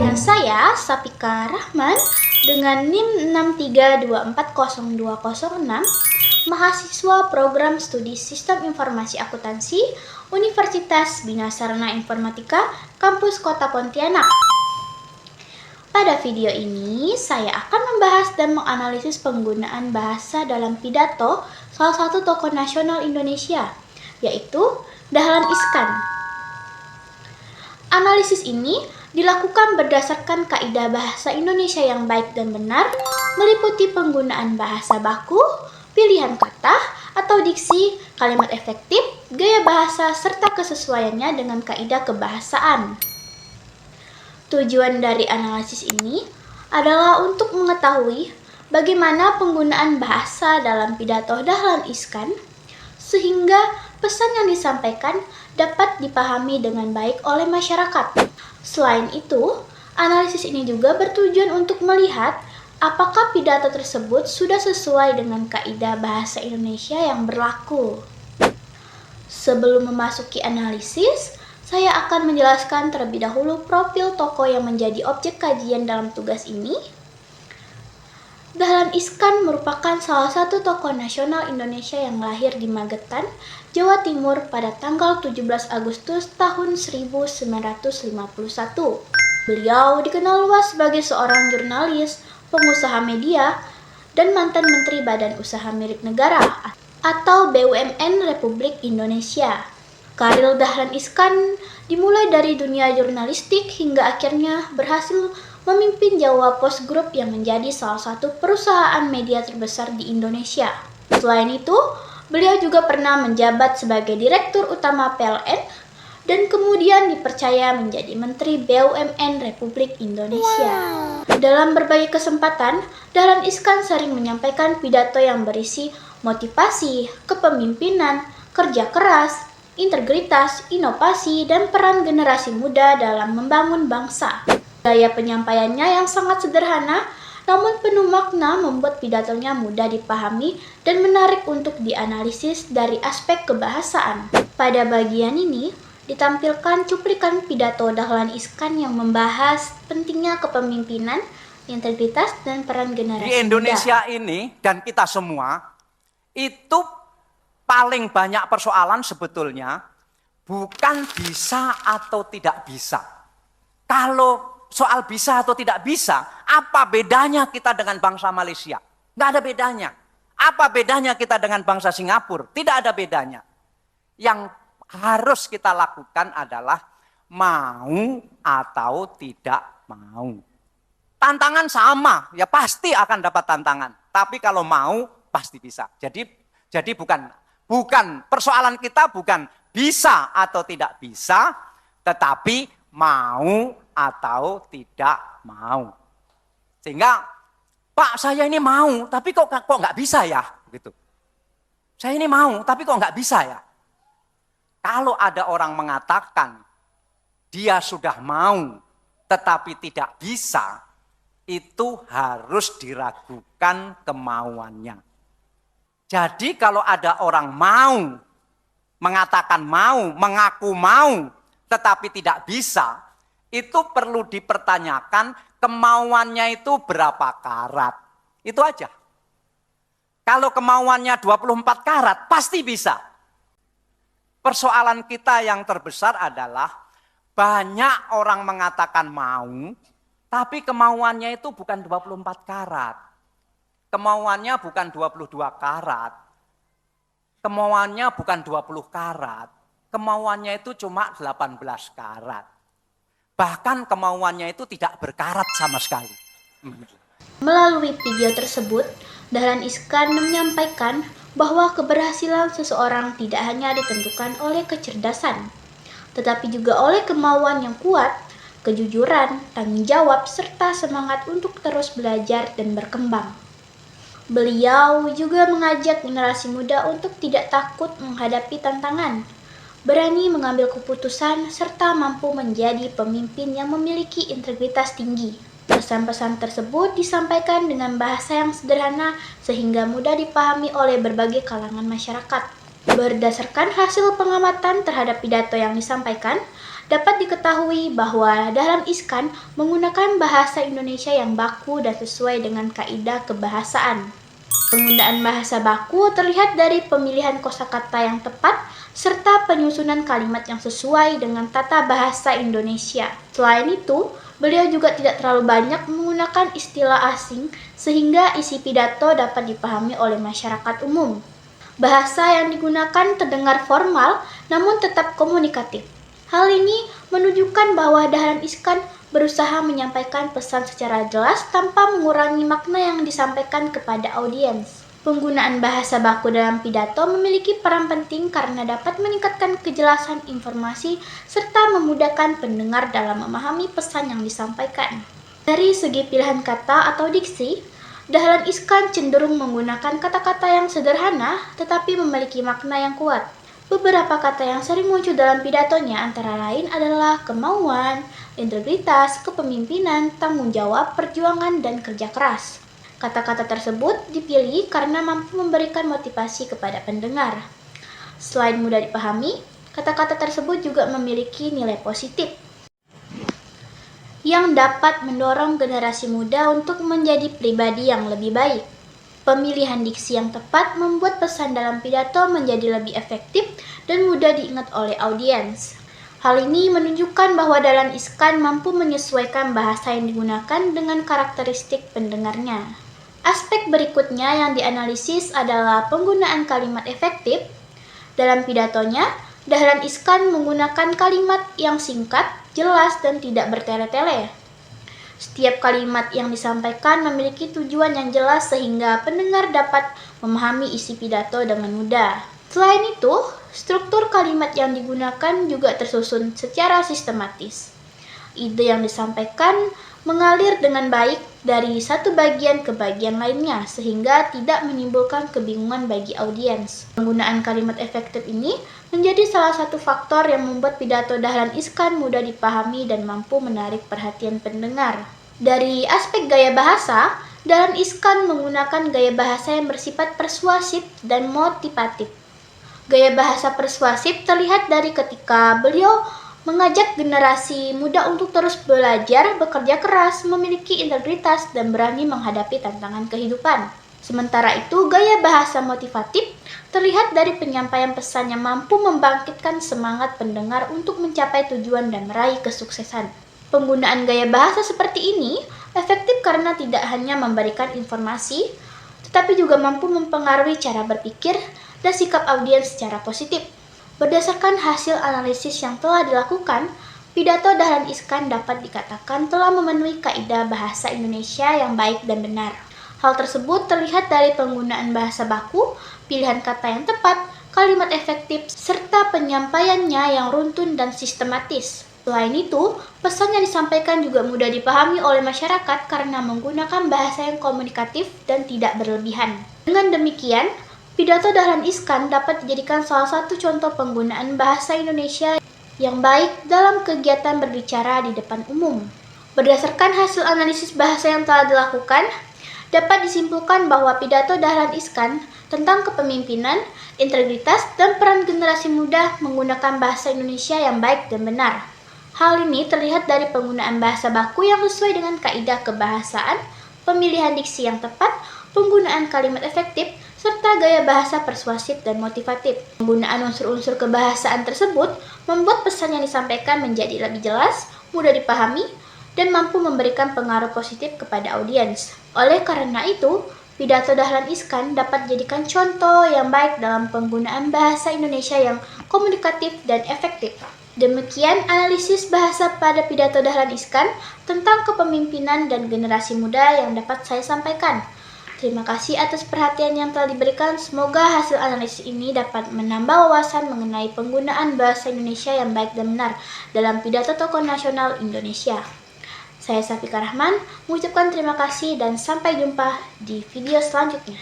dengan saya, Sapika Rahman, dengan NIM 632402006, mahasiswa program studi Sistem Informasi Akuntansi, Universitas Bina Sarana Informatika, Kampus Kota Pontianak. Pada video ini, saya akan membahas dan menganalisis penggunaan bahasa dalam pidato salah satu tokoh nasional Indonesia, yaitu Dahlan Iskan. Analisis ini dilakukan berdasarkan kaidah bahasa Indonesia yang baik dan benar, meliputi penggunaan bahasa baku, pilihan kata atau diksi, kalimat efektif, gaya bahasa, serta kesesuaiannya dengan kaidah kebahasaan. Tujuan dari analisis ini adalah untuk mengetahui bagaimana penggunaan bahasa dalam pidato Dahlan Iskan, sehingga pesan yang disampaikan dapat dipahami dengan baik oleh masyarakat. Selain itu, analisis ini juga bertujuan untuk melihat apakah pidato tersebut sudah sesuai dengan kaidah bahasa Indonesia yang berlaku. Sebelum memasuki analisis, saya akan menjelaskan terlebih dahulu profil tokoh yang menjadi objek kajian dalam tugas ini. Dahlan Iskan merupakan salah satu tokoh nasional Indonesia yang lahir di Magetan, Jawa Timur pada tanggal 17 Agustus tahun 1951. Beliau dikenal luas sebagai seorang jurnalis, pengusaha media, dan mantan Menteri Badan Usaha Milik Negara atau BUMN Republik Indonesia. Karir Dahlan Iskan dimulai dari dunia jurnalistik hingga akhirnya berhasil memimpin Jawa Post Group yang menjadi salah satu perusahaan media terbesar di Indonesia. Selain itu, beliau juga pernah menjabat sebagai Direktur Utama PLN dan kemudian dipercaya menjadi Menteri BUMN Republik Indonesia. Dalam berbagai kesempatan, Dahlan Iskan sering menyampaikan pidato yang berisi motivasi, kepemimpinan, kerja keras, integritas, inovasi, dan peran generasi muda dalam membangun bangsa. Gaya penyampaiannya yang sangat sederhana, namun penuh makna membuat pidatonya mudah dipahami dan menarik untuk dianalisis dari aspek kebahasaan. Pada bagian ini, ditampilkan cuplikan pidato Dahlan Iskan yang membahas pentingnya kepemimpinan, integritas, dan peran generasi muda. Di Indonesia ini dan kita semua, itu paling banyak persoalan sebetulnya bukan bisa atau tidak bisa. Kalau soal bisa atau tidak bisa, apa bedanya kita dengan bangsa Malaysia? Nggak ada bedanya. Apa bedanya kita dengan bangsa Singapura? Tidak ada bedanya. Yang harus kita lakukan adalah mau atau tidak mau. Tantangan sama, ya pasti akan dapat tantangan. Tapi kalau mau, pasti bisa. Jadi bukan persoalan kita bukan bisa atau tidak bisa, tetapi mau atau tidak mau. Sehingga, Pak, saya ini mau, tapi kok nggak bisa ya? Gitu. Saya ini mau, tapi kok nggak bisa ya? Kalau ada orang mengatakan dia sudah mau, tetapi tidak bisa, itu harus diragukan kemauannya. Jadi kalau ada orang mau, mengatakan mau, mengaku mau, tetapi tidak bisa, itu perlu dipertanyakan kemauannya itu berapa karat. Itu aja. Kalau kemauannya 24 karat, pasti bisa. Persoalan kita yang terbesar adalah banyak orang mengatakan mau, tapi kemauannya itu bukan 24 karat. Kemauannya bukan 22 karat. Kemauannya bukan 20 karat. Kemauannya itu cuma 18 karat. Bahkan kemauannya itu tidak berkarat sama sekali. Melalui video tersebut, Dahlan Iskan menyampaikan bahwa keberhasilan seseorang tidak hanya ditentukan oleh kecerdasan, tetapi juga oleh kemauan yang kuat, kejujuran, tanggung jawab, serta semangat untuk terus belajar dan berkembang. Beliau juga mengajak generasi muda untuk tidak takut menghadapi tantangan, berani mengambil keputusan, serta mampu menjadi pemimpin yang memiliki integritas tinggi. Pesan-pesan tersebut disampaikan dengan bahasa yang sederhana sehingga mudah dipahami oleh berbagai kalangan masyarakat. Berdasarkan hasil pengamatan terhadap pidato yang disampaikan, dapat diketahui bahwa Dahlan Iskan menggunakan bahasa Indonesia yang baku dan sesuai dengan kaidah kebahasaan. Penggunaan bahasa baku terlihat dari pemilihan kosakata yang tepat serta penyusunan kalimat yang sesuai dengan tata bahasa Indonesia. Selain itu, beliau juga tidak terlalu banyak menggunakan istilah asing sehingga isi pidato dapat dipahami oleh masyarakat umum. Bahasa yang digunakan terdengar formal namun tetap komunikatif. Hal ini menunjukkan bahwa Dahlan Iskan berusaha menyampaikan pesan secara jelas tanpa mengurangi makna yang disampaikan kepada audiens. Penggunaan bahasa baku dalam pidato memiliki peran penting karena dapat meningkatkan kejelasan informasi serta memudahkan pendengar dalam memahami pesan yang disampaikan. Dari segi pilihan kata atau diksi, Dahlan Iskan cenderung menggunakan kata-kata yang sederhana tetapi memiliki makna yang kuat. Beberapa kata yang sering muncul dalam pidatonya antara lain adalah kemauan, integritas, kepemimpinan, tanggung jawab, perjuangan, dan kerja keras. Kata-kata tersebut dipilih karena mampu memberikan motivasi kepada pendengar. Selain mudah dipahami, kata-kata tersebut juga memiliki nilai positif yang dapat mendorong generasi muda untuk menjadi pribadi yang lebih baik. Pemilihan diksi yang tepat membuat pesan dalam pidato menjadi lebih efektif dan mudah diingat oleh audiens. Hal ini menunjukkan bahwa Dahlan Iskan mampu menyesuaikan bahasa yang digunakan dengan karakteristik pendengarnya. Aspek berikutnya yang dianalisis adalah penggunaan kalimat efektif. Dalam pidatonya, Dahlan Iskan menggunakan kalimat yang singkat, jelas, dan tidak bertele-tele. Setiap kalimat yang disampaikan memiliki tujuan yang jelas sehingga pendengar dapat memahami isi pidato dengan mudah. Selain itu, struktur kalimat yang digunakan juga tersusun secara sistematis. Ide yang disampaikan mengalir dengan baik dari satu bagian ke bagian lainnya sehingga tidak menimbulkan kebingungan bagi audiens. Penggunaan kalimat efektif ini menjadi salah satu faktor yang membuat pidato Dahlan Iskan mudah dipahami dan mampu menarik perhatian pendengar. Dari aspek gaya bahasa, Dahlan Iskan menggunakan gaya bahasa yang bersifat persuasif dan motivatif. Gaya bahasa persuasif terlihat dari ketika beliau mengajak generasi muda untuk terus belajar, bekerja keras, memiliki integritas, dan berani menghadapi tantangan kehidupan. Sementara itu, gaya bahasa motivatif terlihat dari penyampaian pesan yang mampu membangkitkan semangat pendengar untuk mencapai tujuan dan meraih kesuksesan. Penggunaan gaya bahasa seperti ini efektif karena tidak hanya memberikan informasi, tetapi juga mampu mempengaruhi cara berpikir dan sikap audiens secara positif. Berdasarkan hasil analisis yang telah dilakukan, pidato Dahlan Iskan dapat dikatakan telah memenuhi kaidah bahasa Indonesia yang baik dan benar. Hal tersebut terlihat dari penggunaan bahasa baku, pilihan kata yang tepat, kalimat efektif, serta penyampaiannya yang runtun dan sistematis. Selain itu, pesan yang disampaikan juga mudah dipahami oleh masyarakat karena menggunakan bahasa yang komunikatif dan tidak berlebihan. Dengan demikian, pidato Dahlan Iskan dapat dijadikan salah satu contoh penggunaan bahasa Indonesia yang baik dalam kegiatan berbicara di depan umum. Berdasarkan hasil analisis bahasa yang telah dilakukan, dapat disimpulkan bahwa pidato Dahlan Iskan tentang kepemimpinan, integritas, dan peran generasi muda menggunakan bahasa Indonesia yang baik dan benar. Hal ini terlihat dari penggunaan bahasa baku yang sesuai dengan kaidah kebahasaan, pemilihan diksi yang tepat, penggunaan kalimat efektif, serta gaya bahasa persuasif dan motivatif. Penggunaan unsur-unsur kebahasaan tersebut membuat pesan yang disampaikan menjadi lebih jelas, mudah dipahami, dan mampu memberikan pengaruh positif kepada audiens. Oleh karena itu, pidato Dahlan Iskan dapat dijadikan contoh yang baik dalam penggunaan bahasa Indonesia yang komunikatif dan efektif. Demikian analisis bahasa pada pidato Dahlan Iskan tentang kepemimpinan dan generasi muda yang dapat saya sampaikan. Terima kasih atas perhatian yang telah diberikan. Semoga hasil analisis ini dapat menambah wawasan mengenai penggunaan bahasa Indonesia yang baik dan benar dalam pidato tokoh nasional Indonesia. Saya Safika Rahman, mengucapkan terima kasih dan sampai jumpa di video selanjutnya.